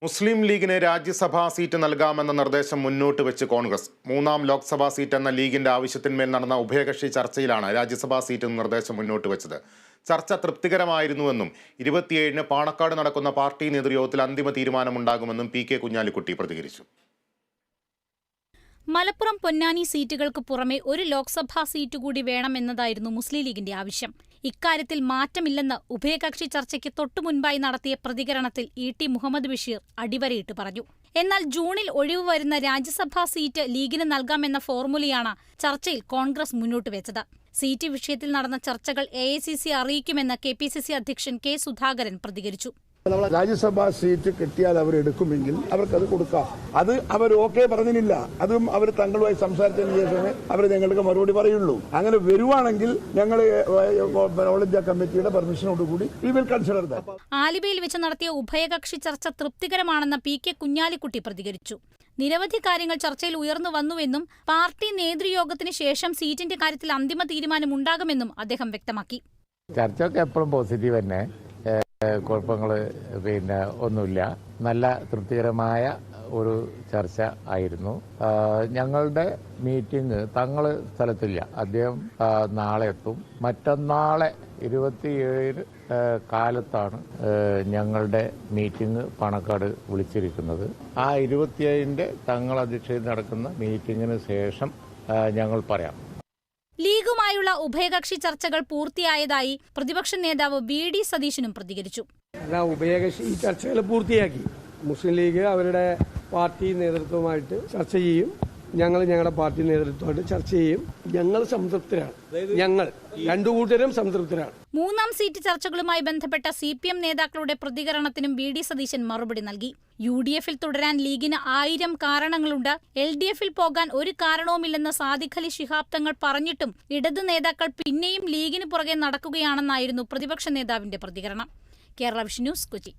മുസ്ലിം ലീഗിന് രാജ്യസഭാ സീറ്റ് നൽകാമെന്ന നിർദ്ദേശം മുന്നോട്ട് വെച്ച് കോൺഗ്രസ്. മൂന്നാം ലോക്സഭാ സീറ്റ് എന്ന ലീഗിന്റെ ആവശ്യത്തിന്മേൽ നടന്ന ഉഭയകക്ഷി ചർച്ചയിലാണ് രാജ്യസഭാ സീറ്റ് നിർദ്ദേശം മുന്നോട്ട് വെച്ചത്. ചർച്ച തൃപ്തികരമായിരുന്നുവെന്നും 27-ന് പാണക്കാട് നടക്കുന്ന പാർട്ടി നേതൃയോഗത്തിൽ അന്തിമ തീരുമാനമുണ്ടാകുമെന്നും പി.കെ. കുഞ്ഞാലിക്കുട്ടി പ്രതികരിച്ചു. മലപ്പുറം പൊന്നാനി സീറ്റുകൾക്ക് പുറമെ ഒരു ലോക്സഭാ സീറ്റ് കൂടി വേണമെന്നതായിരുന്നു മുസ്ലിം ലീഗിന്റെ ആവശ്യം. ഇക്കാര്യത്തിൽ മാറ്റമില്ലെന്ന് ഉഭയകക്ഷി ചർച്ചയ്ക്ക് തൊട്ടുമുൻപായി നടത്തിയ പ്രതികരണത്തിൽ ഇ.ടി. മുഹമ്മദ് ബഷീർ അടിവരയിട്ട് പറഞ്ഞു. എന്നാൽ ജൂണിൽ ഒഴിവ് വരുന്ന രാജ്യസഭാ സീറ്റ് ലീഗിന് നൽകാമെന്ന ഫോർമുലയാണ് ചർച്ചയിൽ കോൺഗ്രസ് മുന്നോട്ട് വെച്ചത്. സീറ്റ് വിഷയത്തിൽ നടന്ന ചർച്ചകൾ എ.ഐ.സി.സി അറിയിക്കുമെന്ന് കെ.പി.സി.സി അധ്യക്ഷൻ കെ. സുധാകരൻ പ്രതികരിച്ചു. രാജ്യസഭാ സീറ്റ് കിട്ടിയാൽ അവർ എടുക്കുമെങ്കിൽ അവർക്കത് കൊടുക്കാം. അത് അവർ ഓക്കെ പറഞ്ഞില്ല. അതും അവർ തങ്ങളുമായി സംസാരിച്ചതിന് ശേഷമേ അവർ ഞങ്ങൾക്ക് മറുപടി പറയുള്ളൂ. അങ്ങനെ വരുവാണെങ്കിൽ ഞങ്ങൾ ഓൾ ഇന്ത്യ കമ്മിറ്റിയുടെ പെർമിഷനോടുകൂടി വി വിൽ കൺസിഡർ ദാറ്റ്. ആലിബയിൽ വെച്ച് നടത്തിയ ഉഭയകക്ഷി ചർച്ച തൃപ്തികരമാണെന്ന് പി.കെ. കുഞ്ഞാലിക്കുട്ടി പ്രതികരിച്ചു. നിരവധി കാര്യങ്ങൾ ചർച്ചയിൽ ഉയർന്നു വന്നുവെന്നും പാർട്ടി നേതൃയോഗത്തിന് ശേഷം സീറ്റിന്റെ കാര്യത്തിൽ അന്തിമ തീരുമാനമുണ്ടാകുമെന്നും അദ്ദേഹം വ്യക്തമാക്കി. ചർച്ചയൊക്കെ എപ്പോഴും പോസിറ്റീവ് തന്നെ, കുഴപ്പങ്ങൾ ഒന്നുമില്ല. നല്ല തൃപ്തികരമായ ഒരു ചർച്ച ആയിരുന്നു. ഞങ്ങളുടെ മീറ്റിംഗ് തങ്ങൾ സ്ഥലത്തില്ല. അദ്ദേഹം നാളെ എത്തും. മറ്റന്നാളെ 27 കാലത്താണ് ഞങ്ങളുടെ മീറ്റിംഗ് പാണക്കാട് വിളിച്ചിരിക്കുന്നത്. ആ 27-ന്റെ തങ്ങൾ അധ്യക്ഷതയിൽ നടക്കുന്ന മീറ്റിംഗിന് ശേഷം ഞങ്ങൾ പറയാം. ലീഗുമായുള്ള ഉഭയകക്ഷി ചർച്ചകൾ പൂർത്തിയായതായി പ്രതിപക്ഷ നേതാവ് വി.ഡി. സതീശനും പ്രതികരിച്ചു. ഉഭയകക്ഷി ചർച്ചകൾ പൂർത്തിയാക്കി. മുസ്ലിം ലീഗ് അവരുടെ പാർട്ടി നേതൃത്വമായിട്ട് ചർച്ച ചെയ്യും. ഞങ്ങൾ ഞങ്ങളുടെ പാർട്ടി നേതൃത്വമായിട്ട് ചർച്ച ചെയ്യും. ഞങ്ങൾ സംതൃപ്തരാണ്. ഞങ്ങൾ രണ്ടു കൂട്ടരും സംതൃപ്തരാണ്. മൂന്നാം സീറ്റ് ചർച്ചകളുമായി ബന്ധപ്പെട്ട CPM നേതാക്കളുടെ പ്രതികരണത്തിനും വി.ഡി. സതീശൻ മറുപടി നൽകി. UDF-ൽ തുടരാൻ ലീഗിന് 1000 കാരണങ്ങളുണ്ട്. LDF-ൽ പോകാൻ ഒരു കാരണവുമില്ലെന്ന് സാദിഖ് അലി ശിഹാബ് തങ്ങൾ പറഞ്ഞിട്ടും ഇടത് നേതാക്കൾ പിന്നെയും ലീഗിന് പുറകെ നടക്കുകയാണെന്നായിരുന്നു പ്രതിപക്ഷ നേതാവിന്റെ പ്രതികരണം. Kerala vision news, Kochi.